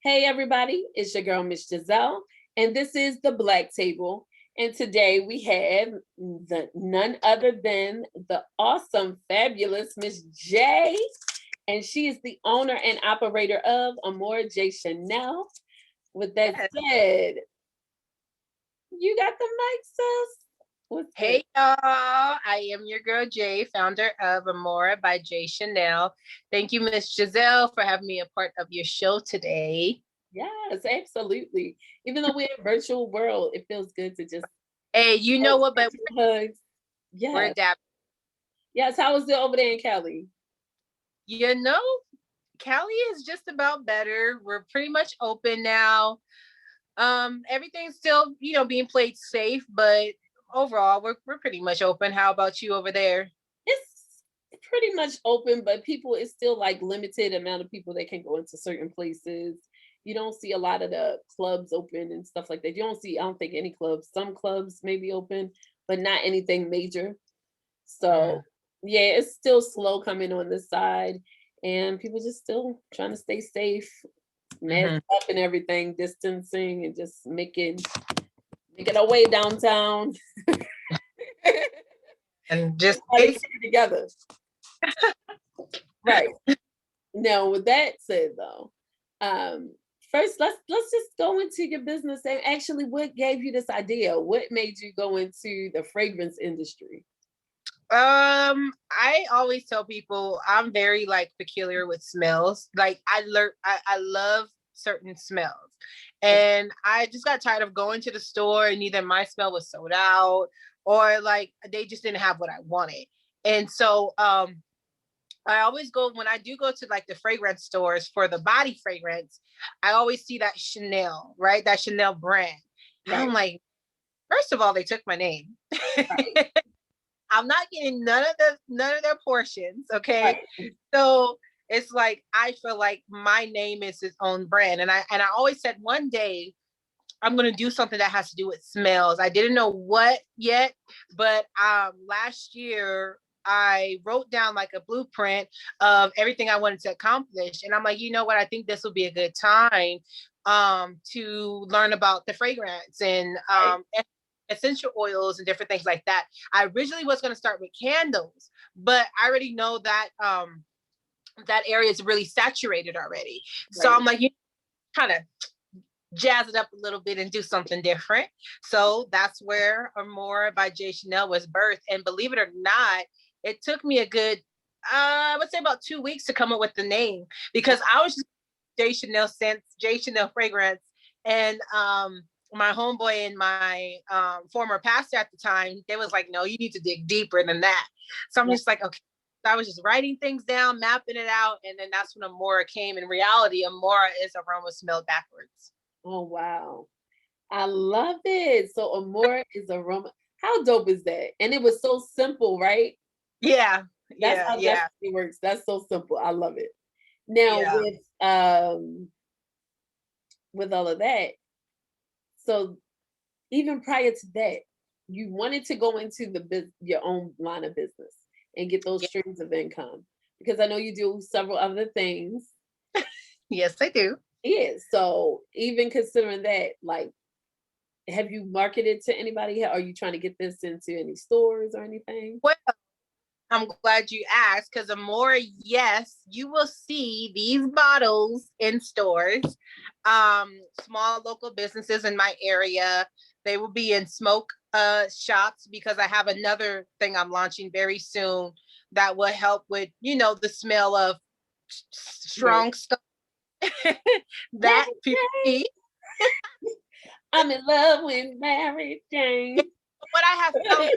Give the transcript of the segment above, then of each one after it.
Hey everybody, it's your girl Miss Gizile, and this is the Black Table. And today we have none other than the awesome, fabulous Miss J, and she is the owner and operator of AmorRa By Jae Chanel. With that said, you got the mic, sis. Hey y'all, I am your girl Jay, founder of AmorRa by Jae Chanel. Thank you, Miss Gizile, for having me a part of your show today. Yes, absolutely. Even though we're in a virtual world, it feels good to just Hey, you know what? But hugs. we're Yes. adapting. Yes. How was it over there in Cali? You know, Cali is just about better. We're pretty much open now. Everything's still, being played safe, but overall, we're pretty much open. How about you over there? It's pretty much open, but people, it's still like limited amount of people that can go into certain places. You don't see a lot of the clubs open and stuff like that. You don't see, I don't think any clubs. Some clubs may be open, but not anything major. So yeah, it's still slow coming on this side, and people just still trying to stay safe, mask up and everything, distancing, and just making our way downtown. And just together. Right. Now, with that said, though, first let's just go into your business and actually, what gave you this idea? What made you go into the fragrance industry? I always tell people I'm very peculiar with smells. I love certain smells. And I just got tired of going to the store and either my smell was sold out or they just didn't have what I wanted. And so I always go, when I do go to the fragrance stores for the body fragrance, I always see that Chanel, right? That Chanel brand. Right. And I'm like, first of all, they took my name. Right. I'm not getting none of their portions. Okay. Right. So it's like, I feel like my name is its own brand. And I always said one day I'm going to do something that has to do with smells. I didn't know what yet, but last year I wrote down a blueprint of everything I wanted to accomplish. And I'm like, you know what? I think this will be a good time to learn about the fragrance and essential oils and different things like that. I originally was going to start with candles, but I already know that that area is really saturated already. Right. So I'm like, kind of jazz it up a little bit and do something different. So that's where AmorRa by Jae Chanel was birthed. And believe it or not, it took me a good, I would say about 2 weeks to come up with the name, because I was just Jae Chanel scents, Jae Chanel fragrance. And my homeboy and my former pastor at the time, they was like, no, you need to dig deeper than that. So I'm just like, okay. I was just writing things down, mapping it out. And then that's when AmorRa came. In reality, AmorRa is aroma smelled backwards. Oh, wow. I love it. So AmorRa is aroma. How dope is that? And it was so simple, right? Yeah. That's how it works. That's so simple. I love it. Now with all of that, so even prior to that, you wanted to go into your own line of business and get those streams of income, because I know you do several other things. Yes, I do. Yeah. So even considering that, have you marketed to anybody? Are you trying to get this into any stores or anything? Well, I'm glad you asked, because AmorRa, yes, you will see these bottles in stores, small local businesses in my area. They will be in smoke shops, because I have another thing I'm launching very soon that will help with, the smell of strong stuff. That people. I'm in love with Mary Jane. What I have found,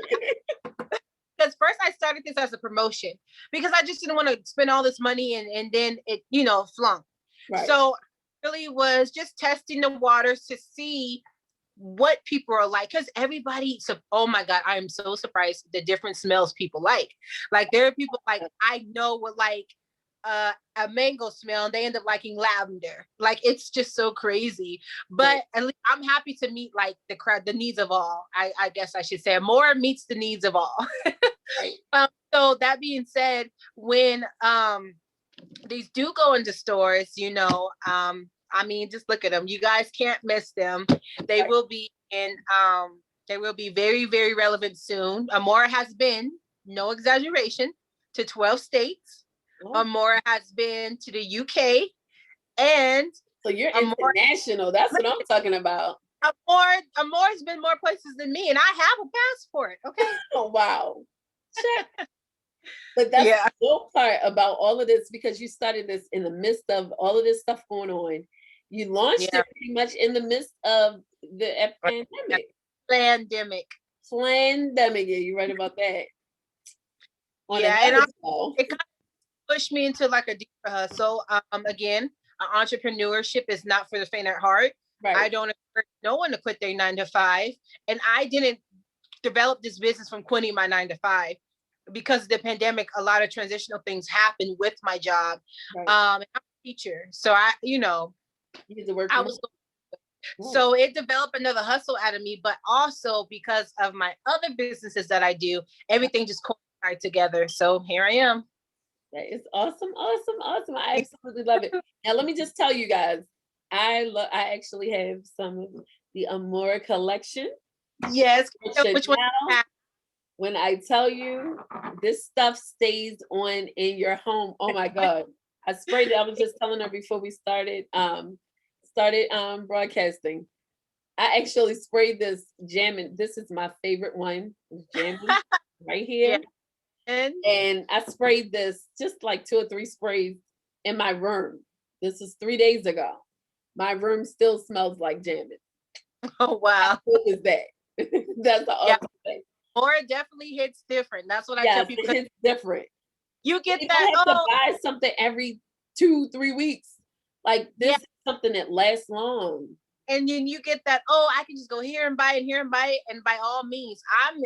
because first I started this as a promotion, because I just didn't want to spend all this money and then it, flunked. Right. So really was just testing the waters to see what people are like, because everybody, so oh my God, I am so surprised the different smells people like. There are people I know would like a mango smell and they end up liking lavender. It's just so crazy. But at least I'm happy to meet the crowd, the needs of all. I guess I should say more meets the needs of all. Right. So that being said, when these do go into stores, I mean, just look at them. You guys can't miss them. They will be in, they will be very, very relevant soon. AmorRa has been, no exaggeration, to 12 states. AmorRa has been to the UK, and so you're international. That's what I'm talking about. AmorRa's been more places than me, and I have a passport. Okay. Oh wow. But that's the cool part about all of this, because you started this in the midst of all of this stuff going on. You launched it pretty much in the midst of the pandemic. Pandemic. Yeah, you're right about that. And it kind of pushed me into like a deeper hustle. Again, entrepreneurship is not for the faint at heart. Right. I don't encourage no one to quit their 9 to 5, and I didn't develop this business from quitting my 9 to 5. Because of the pandemic, a lot of transitional things happened with my job. Right. I'm a teacher, so you need to work. So it developed another hustle out of me, but also because of my other businesses that I do, everything just coincided together. So here I am. That is awesome. I absolutely love it. Now let me just tell you guys, I actually have some of the AmorRa collection. Yes. Which one? When I tell you this stuff stays on in your home, oh my God. I sprayed it. I was just telling her before we started broadcasting. I actually sprayed this jamming. This is my favorite one. Jamming right here. Yeah. And I sprayed this just like 2 or 3 sprays in my room. This is 3 days ago. My room still smells like jamming. Oh wow. What is that? That's the awesome thing. Or it definitely hits different. That's what I tell people. It hits different. You get you that. You have to buy something every 2-3 weeks. Like this is something that lasts long. And then you get that. Oh, I can just go here and buy it, and by all means, I'm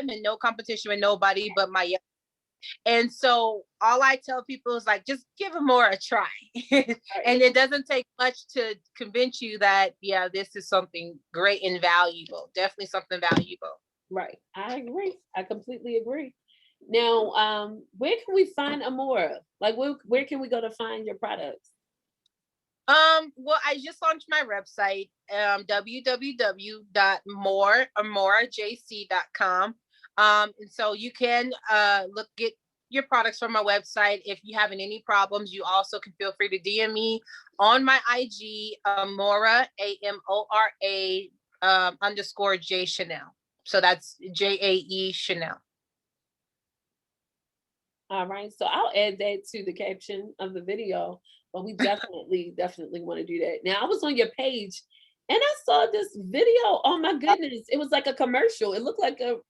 in no competition with nobody but my. And so all I tell people is like, just give AmorRa a try. And it doesn't take much to convince you that this is something great and valuable. Definitely something valuable. Right. I agree. I completely agree. Now, where can we find AmorRa? Like, where can we go to find your products? Well, I just launched my website, www.AmorRaJC.com. And so you can get your products from my website. If you having any problems, you also can feel free to DM me on my IG, AmorRa, AMORA _ Jae Chanel. So that's JAE Chanel. All right. So I'll add that to the caption of the video, but we definitely want to do that. Now I was on your page and I saw this video. Oh my goodness. It was like a commercial. It looked like a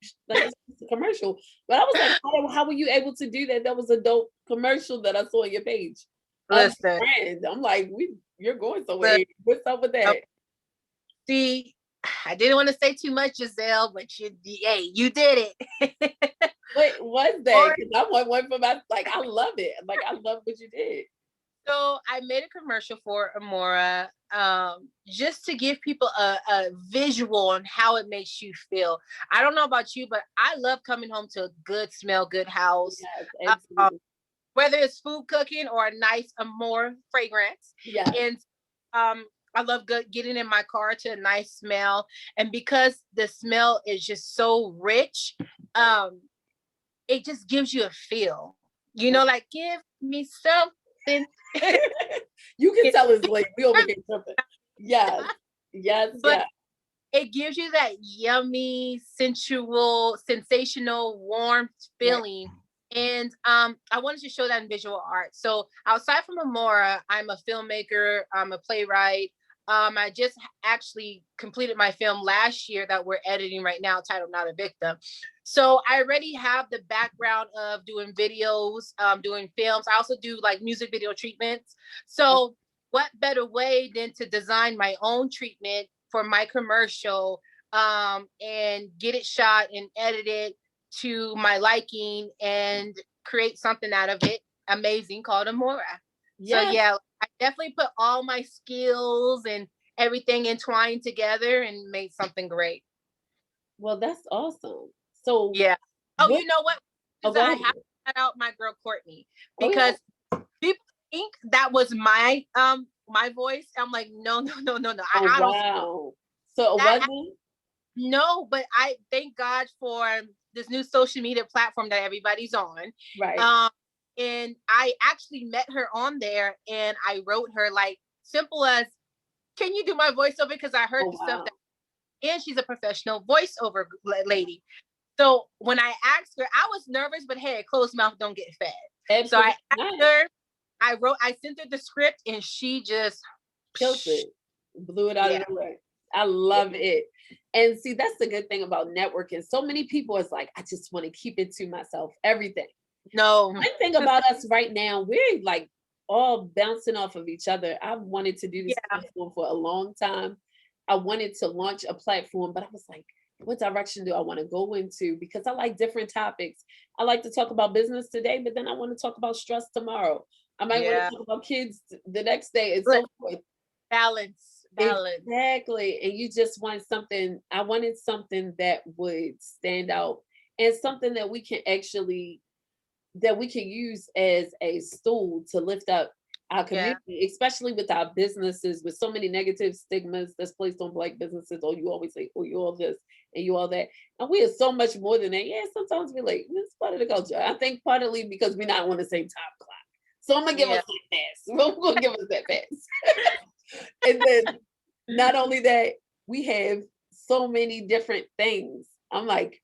commercial, but I was like, how were you able to do that? That was a dope commercial that I saw on your page. Listen, I'm like, you're going somewhere. What's up with that? See, I didn't want to say too much, Gizile, but you did it. What was that? Because I want one for my, like, I love it. Like, I love what you did. So I made a commercial for AmorRa, just to give people a visual on how it makes you feel. I don't know about you, but I love coming home to a good smell, good house. Yes, whether it's food cooking or a nice AmorRa fragrance. Yeah. And I love getting in my car to a nice smell. And because the smell is just so rich, it just gives you a feel. Like, give me something. You can tell it's late. We over here something. Yes. But it gives you that yummy, sensual, sensational, warmth feeling. Right. And I wanted to show that in visual art. So outside from AmorRa, I'm a filmmaker, I'm a playwright. I just actually completed my film last year that we're editing right now, titled Not a Victim. So I already have the background of doing videos, doing films. I also do like music video treatments. So what better way than to design my own treatment for my commercial, and get it shot and edited to my liking and create something out of it amazing called AmorRa. Yes. So I definitely put all my skills and everything entwined together and made something great. Well, that's awesome. So you know what? I have to shout out my girl Courtney, because people think that was my my voice. I'm like, no, no, no, no, no. Oh, I don't wow. So it that. wasn't? No, but I thank God for this new social media platform that everybody's on. Right. And I actually met her on there, and I wrote her like simple as, "Can you do my voiceover?" Because I heard Oh, the stuff wow. that, and she's a professional voiceover lady. So when I asked her, I was nervous, but hey, closed mouth don't get fed. So I Absolutely asked not. her, I sent her the script, and she just, Killed it. Blew it out of yeah, the way. I yeah. love it. And see, that's the good thing about networking. So many people is like, I just want to keep it to myself, everything. No, One thing about us right now, we're like all bouncing off of each other. I've wanted to do this yeah, platform for a long time. I wanted to launch a platform, but I was like, what direction do I want to go into? Because I like different topics. I like to talk about business today, but then I want to talk about stress tomorrow. I might want yeah. to talk about kids the next day and But so forth. balance, balance. Exactly. And you just want something, I wanted something that would stand out and something that we can actually that we can use as a stool to lift up our Yeah, community, especially with our businesses, with so many negative stigmas that's placed on Black businesses. Oh, you always say, oh, you all this and you all that. And we are so much more than that. Yeah, sometimes we're like, it's part of the culture. I think partly because we're not on the same time clock. So I'm gonna give us yeah, that pass. I'm gonna give us that pass. And then not only that, we have so many different things. I'm like,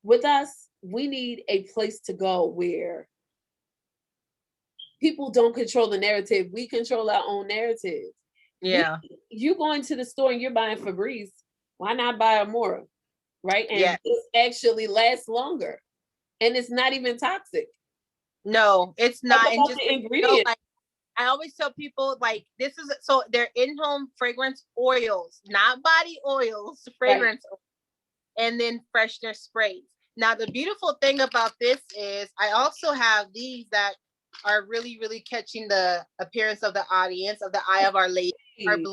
with us, we need a place to go where people don't control the narrative. We control our own narrative. We, yeah, you going to the store and you're buying Febreze, why not buy AmorRa, right? yeah. And this actually lasts longer, and it's not even toxic. No, it's Talk not. And about just the so you know, ingredients, like I always tell people, like this is so they're in-home fragrance oils, not body oils, right? fragrance, and then freshener sprays. Now the beautiful thing about this is I also have these that are really, really catching the appearance of the audience of the eye of Our Lady. Our Hey,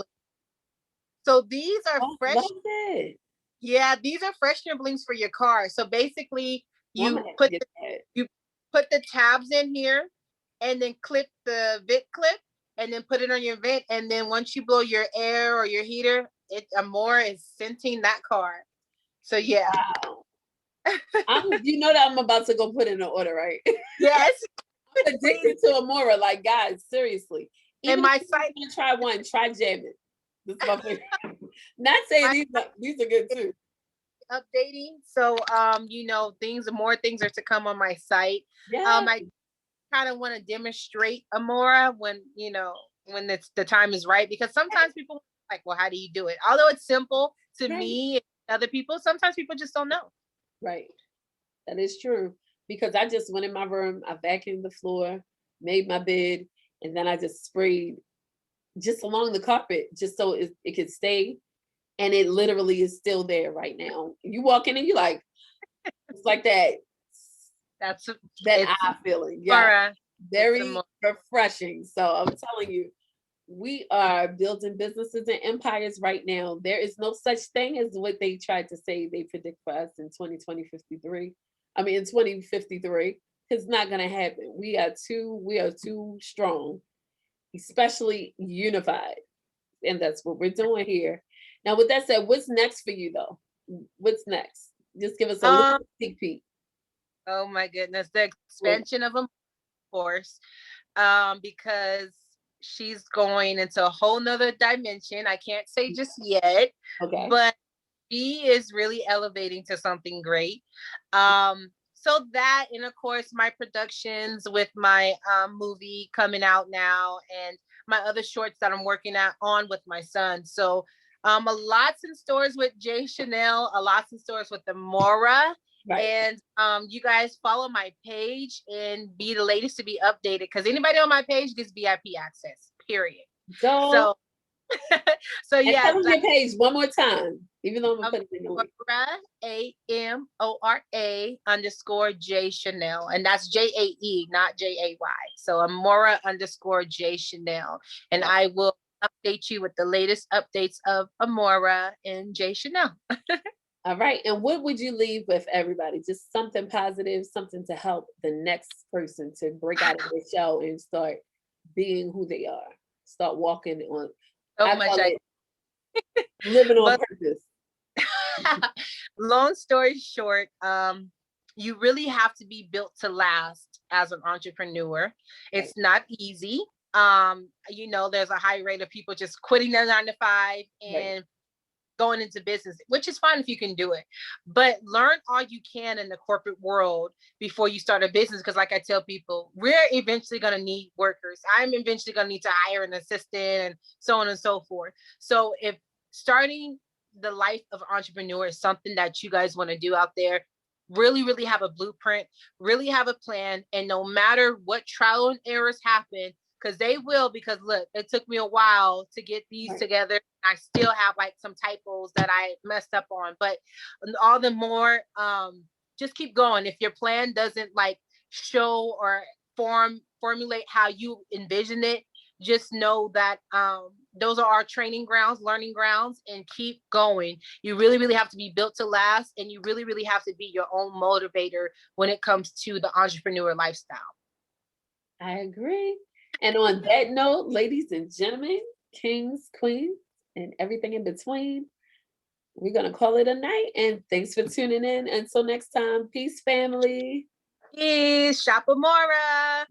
So these are I love fresh. it. Yeah, these are freshener blings for your car. So basically, I'm gonna you have to put get that. you put the tabs in here, and then clip the vent clip, and then put it on your vent. And then once you blow your air or your heater, it AmorRa is scenting that car. So yeah, Wow. You know that I'm about to go put in an order, right? yes, I'm please. addicted to Amora. Like, guys, seriously. And Even if my you site want to try one, try jamming. This is my favorite. Not saying my these are good too. updating. So more things are to come on my site. Yeah, I kind of want to demonstrate AmorRa when when it's the time is right, because sometimes people are like, well, how do you do it? Although it's simple to right, me and other people, sometimes people just don't know. right. That is true. Because I just went in my room, I vacuumed the floor, made my bed, and then I just sprayed just along the carpet, just so it could stay. And it literally is still there right now. You walk in and you like, it's like That's that it's eye feeling. Yeah, AmorRa. It's very AmorRa. refreshing. So I'm telling you, we are building businesses and empires right now. There is no such thing as what they tried to say they predict for us in 2053. I mean in 2053. It's not gonna happen. We are too strong, especially unified. And that's what we're doing here. Now, with that said, what's next for you though? What's next? Just give us a little Um, sneak peek. oh my goodness, the Well, expansion of AmorRa, of course, because she's going into a whole nother dimension. I can't say just yet, okay. but she is really elevating to something great. So that, and of course, my productions with my movie coming out now, and my other shorts that I'm working on with my son. So, a lot's in stores with Jay Chanel, a lot's in stores with AmorRa. Right. And you guys follow my page and be the latest to be updated, because anybody on my page gets VIP access. Period. So, So, so and yeah, tell them your page one more time, even though I'm gonna put it in the link. AmorRa, AMORA_J Chanel. And that's JAE, not JAY. So AmorRa_J Chanel. And Right. I will update you with the latest updates of AmorRa and J Chanel. All right. And what would you leave with everybody? Just something positive, something to help the next person to break out of their shell and start being who they are. Start walking on, So I much call I it living on but purpose. long story short, you really have to be built to last as an entrepreneur. Right. It's not easy. You know, there's a high rate of people just quitting their 9 to 5 Right. and going into business, which is fine if you can do it. But learn all you can in the corporate world before you start a business. Because, like I tell people, we're eventually going to need workers. I'm eventually going to need to hire an assistant and so on and so forth. So, if starting the life of an entrepreneur is something that you guys want to do out there, really, really have a blueprint, really have a plan. And no matter what trial and errors happen, because they will, because look, it took me a while to get these Right. together. I still have like some typos that I messed up on, but all the more, just keep going. If your plan doesn't like show or formulate how you envision it, just know that those are our training grounds, learning grounds, and keep going. You really, really have to be built to last, and you really, really have to be your own motivator when it comes to the entrepreneur lifestyle. I agree. And on that note, ladies and gentlemen, kings, queens, and everything in between, we're going to call it a night. And thanks for tuning in. Until next time, peace, family. Peace, shop AmorRa.